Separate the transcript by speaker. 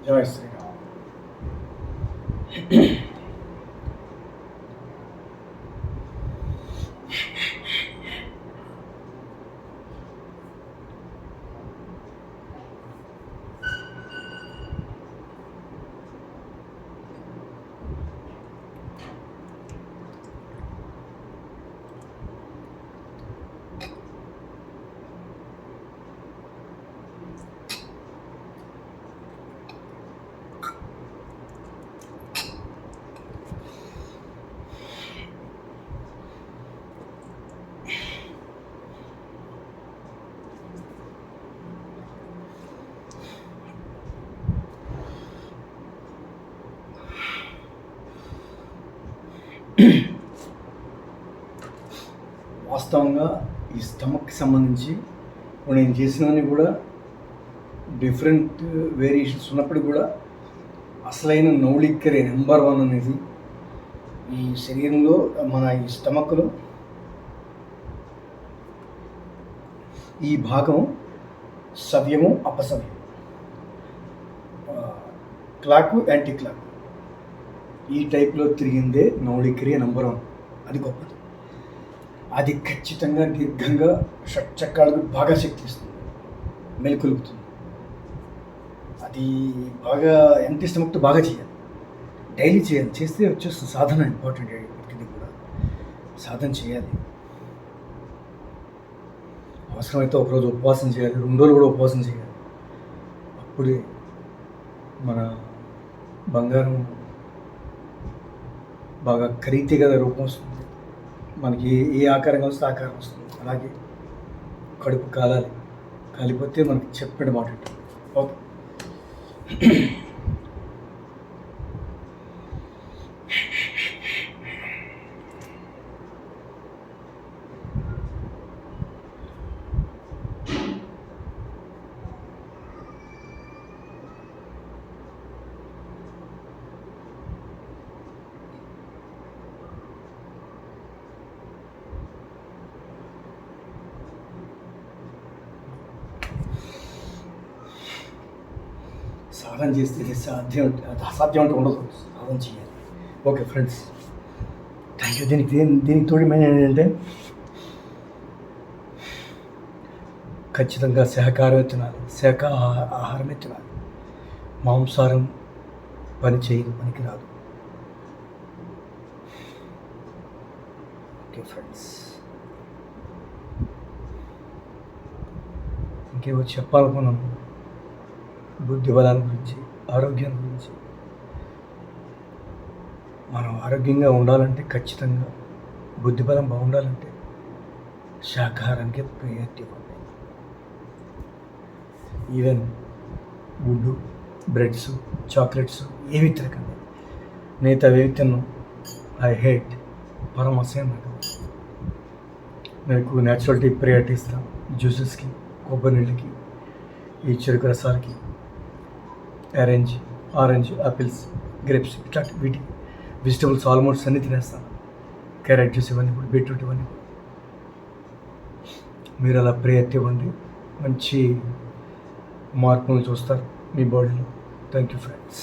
Speaker 1: జై శ్రీరామ్. వాస్తవంగా ఈ స్టమక్కి సంబంధించి నేను చేసినవన్నీ కూడా డిఫరెంట్ వేరియేషన్స్ ఉన్నప్పటికీ కూడా అసలైన నౌలిక్కరే నెంబర్ 1 అనేది ఈ శరీరంలో మన ఈ స్టమక్లో ఈ భాగం సవ్యము అపసవ్యం, క్లాకు యాంటీ క్లాక్ ఈ టైప్లో తిరిగిందే నౌలిక్రియ నెంబర్ 1. అది గొప్పది. అది ఖచ్చితంగా దీర్ఘంగా షట్చక్రాలకు బాగా శక్తి ఇస్తుంది, మెలుకొలుపుతుంది. అది బాగా ఎంత ఇష్టమో బాగా చేయాలి, డైలీ చేయాలి. చేస్తే వచ్చేస్తుంది సాధన. ఇంపార్టెంట్ ఇది కూడా సాధన చేయాలి. అవసరమైతే ఒకరోజు ఉపవాసం చేయాలి, 2 రోజులు కూడా ఉపవాసం చేయాలి. అప్పుడే మన బంగారం బాగా ఖరీదే కదా రూపం వస్తుంది. మనకి ఏ ఆకారంగా వస్తే ఆకారం వస్తుంది. అలాగే కడుపు కాలాలి, కాలిపోతే మనకి చెప్పిన మాట ఉంటుంది. ఓకే. సాధన చేస్తే అసాధ్యం అంటే ఉండదు. సాధన చేయాలి. Okay friends, thank you. దీనికి తోడి మెయిన్ ఏంటంటే ఖచ్చితంగా శాకాహారమే తినాలి, ఆహారమే తినాలి. మాంసాహారం పని చేయదు, పనికి రాదు. ఓకే ఫ్రెండ్స్, ఇంకేమో చెప్పాలనుకున్నాను. బుద్ధి బలాల గురించి, ఆరోగ్యం గురించి. మనం ఆరోగ్యంగా ఉండాలంటే ఖచ్చితంగా బుద్ధి బలం బాగుండాలంటే శాకాహారానికి ప్రయారిటీ ఇవ్వండి. ఈవెన్ గుడ్డు, బ్రెడ్స్, చాక్లెట్స్ ఏవి తిరగండి. నేత అవేవి తిన్నాం. ఐ హేట్, పరమశయం నాకు. మీకు న్యాచురాలిటీ ప్రయారిటీ ఇస్తాం. జ్యూసెస్కి, కొబ్బరి నీళ్ళకి, ఈ చెరుకు రసాలకి, ఆరెంజ్, ఆపిల్స్, గ్రేప్స్, ఇట్లాంటి వీటి వెజిటబుల్స్ ఆల్మోస్ట్ అన్నీ తినేస్తాను. క్యారెట్ జ్యూస్ ఇవన్నీ కూడా, బీట్రూట్ ఇవన్నీ కూడా. మీరు అలా ప్రయత్నం ఇవ్వండి, మంచి మార్పులను చూస్తారు మీ బాడీలో. Thank you friends.